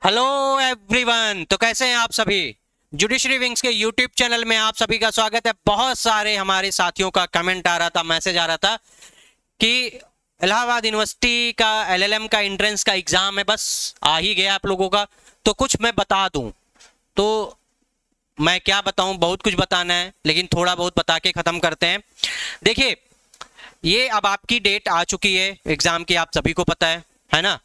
Hello everyone. तो कैसे हैं आप सभी। जुडिशरी विंग्स के यूट्यूब चैनल में आप सभी का स्वागत है। बहुत सारे हमारे साथियों का कमेंट आ रहा था, मैसेज आ रहा था कि इलाहाबाद यूनिवर्सिटी का एलएलएम का एंट्रेंस का एग्जाम है, बस आ ही गया आप लोगों का। तो कुछ मैं बता दूं तो मैं क्या बताऊं, बहुत कुछ बताना है लेकिन थोड़ा बहुत बता के खत्म करते हैं। देखिए, ये अब आपकी डेट आ चुकी है एग्जाम की, आप सभी को पता है ना।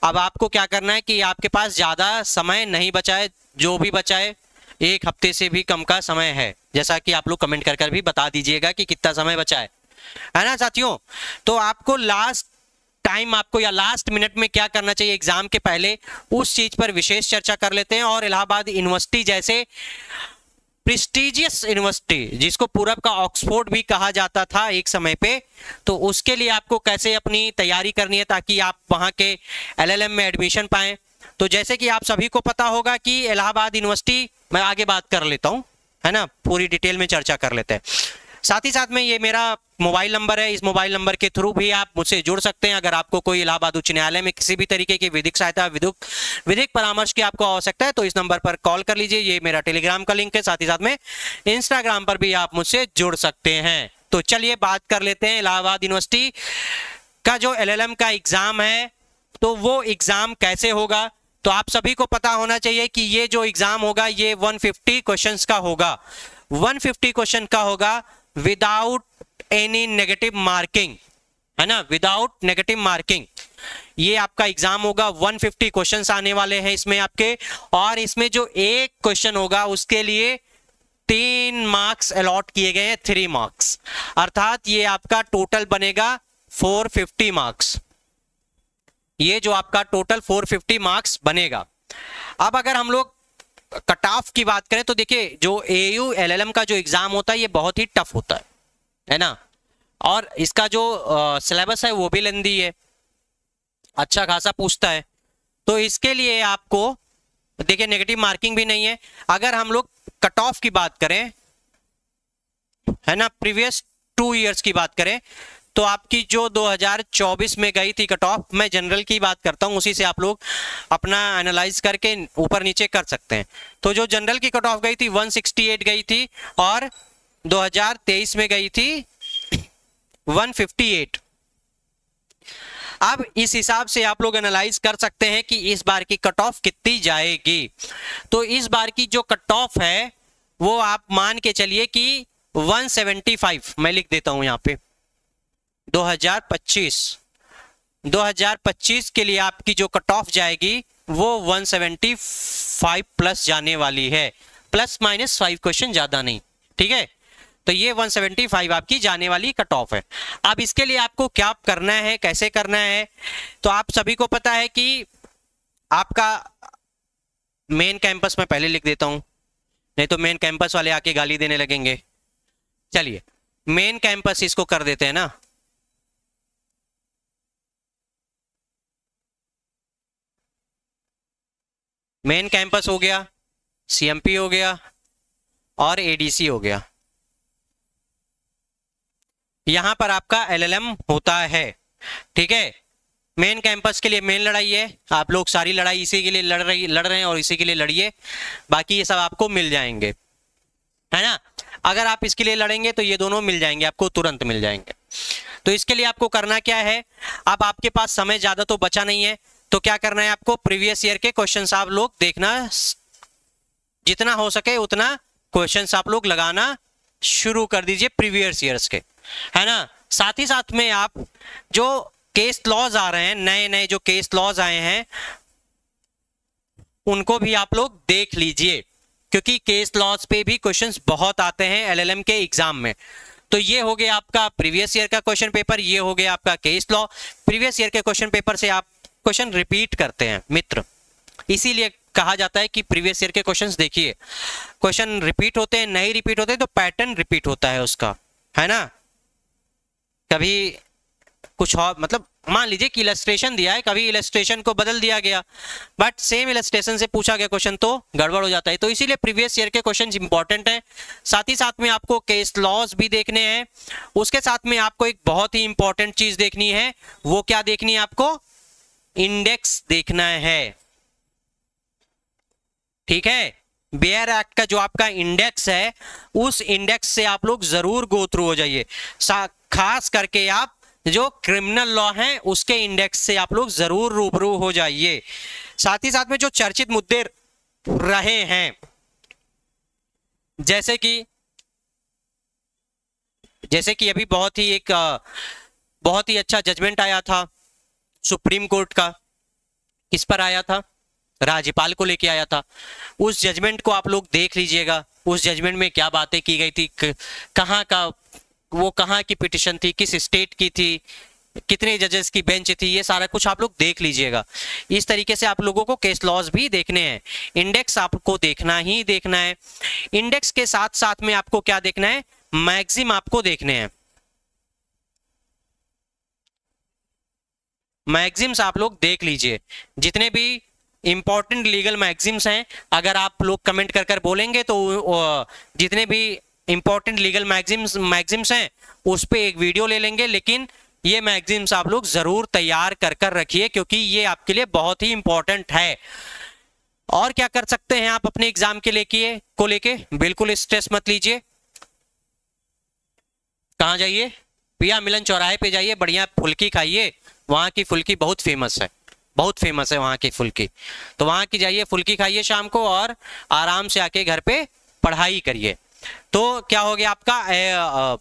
अब आपको क्या करना है कि आपके पास ज्यादा समय नहीं बचा है, जो भी बचा है 1 हफ्ते से भी कम का समय है, जैसा कि आप लोग कमेंट कर कर भी बता दीजिएगा कि कितना समय बचा है ना साथियों। तो आपको लास्ट टाइम आपको या लास्ट मिनट में क्या करना चाहिए एग्जाम के पहले, उस चीज पर विशेष चर्चा कर लेते हैं। और इलाहाबाद यूनिवर्सिटी जैसे प्रेस्टिजियस यूनिवर्सिटी, जिसको पूरब का ऑक्सफोर्ड भी कहा जाता था एक समय पे, तो उसके लिए आपको कैसे अपनी तैयारी करनी है ताकि आप वहां के एलएलएम में एडमिशन पाएं। तो जैसे कि आप सभी को पता होगा कि इलाहाबाद यूनिवर्सिटी, मैं आगे बात कर लेता हूं, है ना, पूरी डिटेल में चर्चा कर लेते हैं। साथ ही साथ में ये मेरा मोबाइल नंबर है, इस मोबाइल नंबर के थ्रू भी आप मुझसे जुड़ सकते हैं। अगर आपको कोई इलाहाबाद उच्च न्यायालय में किसी भी तरीके की विधिक सहायता, विधिक परामर्श की आपको आवश्यकता है तो इस नंबर पर कॉल कर लीजिए। ये मेरा टेलीग्राम का लिंक है। साथ ही साथ में इंस्टाग्राम पर भी आप मुझसे जुड़ सकते हैं। तो चलिए बात कर लेते हैं इलाहाबाद यूनिवर्सिटी का जो एलएलएम का एग्जाम है, तो वो एग्जाम कैसे होगा। तो आप सभी को पता होना चाहिए कि ये जो एग्जाम होगा ये 150 क्वेश्चंस का होगा। 150 क्वेश्चन का होगा विदाउट एनी नेगेटिव मार्किंग, है ना, विदाउट नेगेटिव मार्किंग ये आपका एग्जाम होगा। 150 क्वेश्चंस आने वाले हैं इसमें आपके, और इसमें जो एक क्वेश्चन होगा उसके लिए 3 मार्क्स अलॉट किए गए हैं, 3 मार्क्स, अर्थात ये आपका टोटल बनेगा 450 मार्क्स। ये जो आपका टोटल 450 मार्क्स बनेगा। अब अगर हम लोग कट ऑफ की बात करें तो देखिए, जो एयू एलएलएम का जो एग्जाम होता है ये बहुत ही टफ होता है ना, और इसका जो सिलेबस है वो भी लेंदी है, अच्छा खासा पूछता है। तो इसके लिए आपको देखिए नेगेटिव मार्किंग भी नहीं है। अगर हम लोग कट ऑफ की बात करें, है ना, प्रीवियस 2 इयर्स की बात करें तो आपकी जो 2024 में गई थी कट ऑफ, मैं जनरल की बात करता हूं, उसी से आप लोग अपना एनालाइज करके ऊपर नीचे कर सकते हैं। तो जो जनरल की कट ऑफ गई थी 168 गई थी, और 2023 में गई थी 158। अब इस हिसाब से आप लोग एनालाइज कर सकते हैं कि इस बार की कट ऑफ कितनी जाएगी। तो इस बार की जो कट ऑफ है वो आप मान के चलिए कि 175, मैं लिख देता हूं यहां पे 2025 के लिए आपकी जो कट ऑफ जाएगी वो 175 प्लस जाने वाली है, प्लस माइनस 5 क्वेश्चन, ज्यादा नहीं, ठीक है। तो ये 175 आपकी जाने वाली कट ऑफ है। अब इसके लिए आपको क्या करना है, कैसे करना है, तो आप सभी को पता है कि आपका मेन कैंपस, मैं पहले लिख देता हूं नहीं तो मेन कैंपस वाले आके गाली देने लगेंगे। चलिए मेन कैंपस इसको कर देते हैं ना। मेन कैंपस हो गया, सीएमपी हो गया और एडीसी हो गया। यहां पर आपका एलएलएम होता है, ठीक है। मेन कैंपस के लिए मेन लड़ाई है, आप लोग सारी लड़ाई इसी के लिए लड़ रहे हैं और इसी के लिए लड़िए, बाकी ये सब आपको मिल जाएंगे, है ना। अगर आप इसके लिए लड़ेंगे तो ये दोनों मिल जाएंगे, आपको तुरंत मिल जाएंगे। तो इसके लिए आपको करना क्या है, अब आपके पास समय ज्यादा तो बचा नहीं है, तो क्या करना है आपको, प्रीवियस ईयर के क्वेश्चंस आप लोग देखना, जितना हो सके उतना क्वेश्चंस आप लोग लगाना शुरू कर दीजिए प्रीवियस ईयर्स के, है ना। साथ ही साथ में आप जो केस लॉज आ रहे हैं, नए नए जो केस लॉज आए हैं उनको भी आप लोग देख लीजिए, क्योंकि केस लॉज पे भी क्वेश्चंस बहुत आते हैं एलएलएम के एग्जाम में। तो ये हो गया आपका प्रीवियस ईयर का क्वेश्चन पेपर, ये हो गया आपका केस लॉ। प्रीवियस ईयर के क्वेश्चन पेपर से आप क्वेश्चन रिपीट करते हैं मित्र, इसीलिए कहा जाता है कि प्रीवियस ईयर के क्वेश्चंस देखिए, क्वेश्चन रिपीट होते हैं, नहीं रिपीट होते तो पैटर्न रिपीट होता है उसका, है ना। कभी कुछ और, मतलब मान लीजिए कि इलस्ट्रेशन दिया है, कभी इलस्ट्रेशन को बदल दिया गया, बट सेम इलस्ट्रेशन से पूछा गया क्वेश्चन तो गड़बड़ हो जाता है। तो इसीलिए प्रीवियस ईयर के क्वेश्चन इंपॉर्टेंट हैं। साथ ही साथ में आपको केस लॉज भी देखने हैं, उसके साथ में आपको एक बहुत ही इंपॉर्टेंट चीज देखनी है। वो क्या देखनी है आपको, इंडेक्स देखना है। ठीक है, बेयर एक्ट का जो आपका इंडेक्स है उस इंडेक्स से आप लोग जरूर गो थ्रू हो जाइए। खास करके आप जो क्रिमिनल लॉ है उसके इंडेक्स से आप लोग जरूर रूबरू हो जाइए। साथ ही साथ में जो चर्चित मुद्दे रहे हैं, जैसे कि अभी बहुत ही अच्छा जजमेंट आया था सुप्रीम कोर्ट का। किस पर आया था? राज्यपाल को लेके आया था। उस जजमेंट को आप लोग देख लीजिएगा। उस जजमेंट में क्या बातें की गई थी, कहाँ की पिटिशन थी, किस स्टेट की थी, कितने जजेस की बेंच थी, ये सारा कुछ आप लोग देख लीजिएगा। इस तरीके से आप लोगों को केस लॉज भी देखने हैं। इंडेक्स आपको देखना ही देखना है। इंडेक्स के साथ साथ में आपको क्या देखना है? मैक्सिम आपको देखने हैं। मैक्सिम्स आप लोग देख लीजिए, जितने भी इंपॉर्टेंट लीगल मैक्सिम्स हैं, अगर आप लोग कमेंट कर कर बोलेंगे तो जितने भी इंपॉर्टेंट लीगल मैक्सिम्स हैं उस पे एक वीडियो ले लेंगे। लेकिन ये मैक्सिम्स आप लोग जरूर तैयार कर कर रखिए, क्योंकि ये आपके लिए बहुत ही इंपॉर्टेंट है। और क्या कर सकते हैं आप अपने एग्जाम के लेके बिल्कुल स्ट्रेस मत लीजिए। कहाँ जाइए? पिया मिलन चौराहे पे जाइए, बढ़िया फुल्की खाइए। वहां की फुल्की बहुत फेमस है, बहुत फेमस है वहां की फुल्की। तो वहां की जाइए, फुल्की खाइए शाम को और आराम से आके घर पे पढ़ाई करिए। तो क्या हो गया आपका?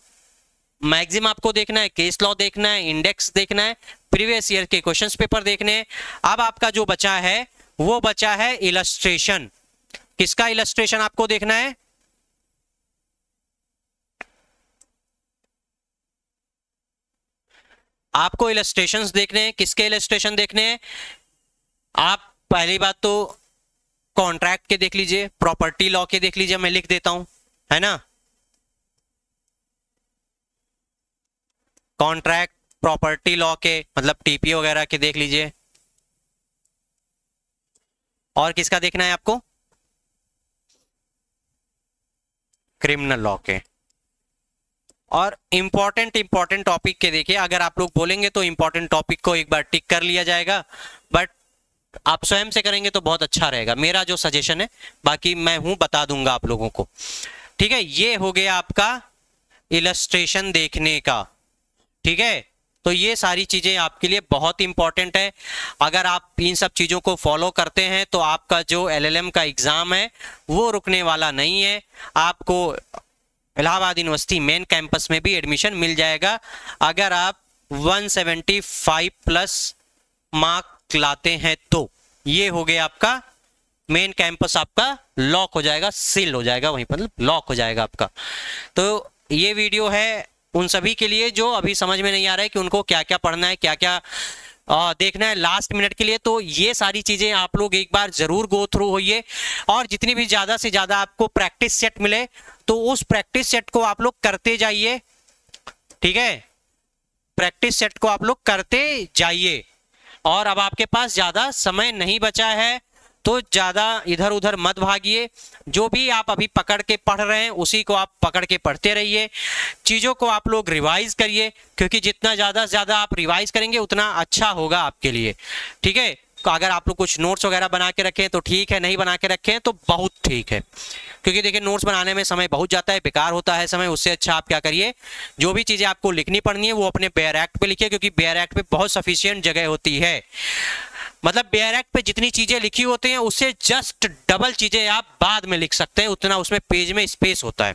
मैक्सिम आपको देखना है, केस लॉ देखना है, इंडेक्स देखना है, प्रीवियस ईयर के क्वेश्चंस पेपर देखने हैं। अब आपका जो बचा है वो बचा है इलस्ट्रेशन। किसका इलस्ट्रेशन आपको देखना है? आपको इलस्ट्रेशंस देखने हैं। किसके इलस्ट्रेशन देखने हैं? आप पहली बात तो कॉन्ट्रैक्ट के देख लीजिए, प्रॉपर्टी लॉ के देख लीजिए, मैं लिख देता हूं, है ना। कॉन्ट्रैक्ट, प्रॉपर्टी लॉ के मतलब टीपी वगैरह के देख लीजिए। और किसका देखना है आपको? क्रिमिनल लॉ के। और इंपॉर्टेंट टॉपिक के देखिए, अगर आप लोग बोलेंगे तो इंपॉर्टेंट टॉपिक को एक बार टिक कर लिया जाएगा, बट आप स्वयं से करेंगे तो बहुत अच्छा रहेगा, मेरा जो सजेशन है। बाकी मैं हूं, बता दूंगा आप लोगों को, ठीक है। ये हो गया आपका इलस्ट्रेशन देखने का, ठीक है। तो ये सारी चीजें आपके लिए बहुत इंपॉर्टेंट है। अगर आप इन सब चीजों को फॉलो करते हैं तो आपका जो एलएलएम का एग्जाम है वो रुकने वाला नहीं है। आपको इलाहाबाद यूनिवर्सिटी मेन कैंपस में भी एडमिशन मिल जाएगा अगर आप 175 प्लस मार्क लाते हैं तो। ये हो गया आपका मेन कैंपस, आपका लॉक हो जाएगा, सील हो जाएगा, वहीं पर लॉक हो जाएगा आपका। तो ये वीडियो है उन सभी के लिए जो अभी समझ में नहीं आ रहा है कि उनको क्या क्या पढ़ना है, क्या क्या देखना है लास्ट मिनट के लिए। तो ये सारी चीजें आप लोग एक बार जरूर गो थ्रू होइए, और जितनी भी ज्यादा से ज्यादा आपको प्रैक्टिस सेट मिले तो उस प्रैक्टिस सेट को आप लोग करते जाइए, ठीक है। प्रैक्टिस सेट को आप लोग करते जाइए। और अब आपके पास ज्यादा समय नहीं बचा है तो ज्यादा इधर उधर मत भागिए। जो भी आप अभी पकड़ के पढ़ रहे हैं उसी को आप पकड़ के पढ़ते रहिए। चीजों को आप लोग रिवाइज करिए, क्योंकि जितना ज्यादा से ज्यादा आप रिवाइज करेंगे उतना अच्छा होगा आपके लिए, ठीक है। तो अगर आप लोग कुछ नोट्स वगैरह बना के रखें तो ठीक है, नहीं बना के रखें तो बहुत ठीक है, क्योंकि देखिए नोट्स बनाने में समय बहुत जाता है, बेकार होता है समय। उससे अच्छा आप क्या करिए, जो भी चीजें आपको लिखनी पड़नी है वो अपने बेयर एक्ट पे लिखिए, क्योंकि बेयर एक्ट पे बहुत सफिशिएंट जगह होती है। मतलब बेयर एक्ट पे जितनी चीजें लिखी होती हैं उससे जस्ट डबल चीजें आप बाद में लिख सकते हैं, उतना उसमें पेज में स्पेस होता है।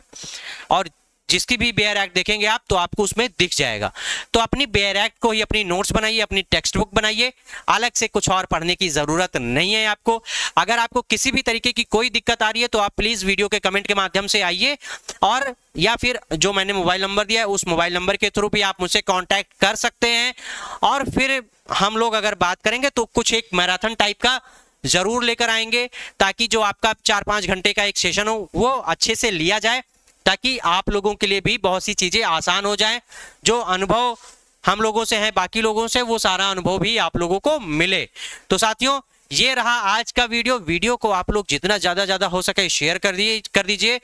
और जिसकी भी बेयर एक्ट देखेंगे आप तो आपको उसमें दिख जाएगा। तो अपनी बेयर एक्ट को ही अपनी नोट्स बनाइए, अपनी टेक्स्ट बुक बनाइए, अलग से कुछ और पढ़ने की जरूरत नहीं है आपको। अगर आपको किसी भी तरीके की कोई दिक्कत आ रही है तो आप प्लीज वीडियो के कमेंट के माध्यम से आइए, और या फिर जो मैंने मोबाइल नंबर दिया है उस मोबाइल नंबर के थ्रू भी आप मुझसे कांटेक्ट कर सकते हैं। और फिर हम लोग अगर बात करेंगे तो कुछ एक मैराथन टाइप का जरूर लेकर आएंगे, ताकि जो आपका 4-5 घंटे का एक सेशन हो वो अच्छे से लिया जाए, ताकि आप लोगों के लिए भी बहुत सी चीजें आसान हो जाए। जो अनुभव हम लोगों से है बाकी लोगों से, वो सारा अनुभव भी आप लोगों को मिले। तो साथियों, ये रहा आज का वीडियो को आप लोग जितना ज्यादा हो सके शेयर कर दीजिए,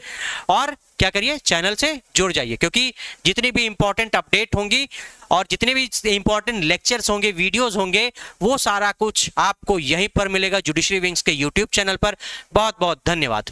और क्या करिए, चैनल से जुड़ जाइए, क्योंकि जितनी भी इंपॉर्टेंट अपडेट होंगी और जितने भी इंपॉर्टेंट लेक्चर्स होंगे, वीडियोस होंगे, वो सारा कुछ आपको यहीं पर मिलेगा जुडिशरी विंग्स के यूट्यूब चैनल पर। बहुत बहुत धन्यवाद।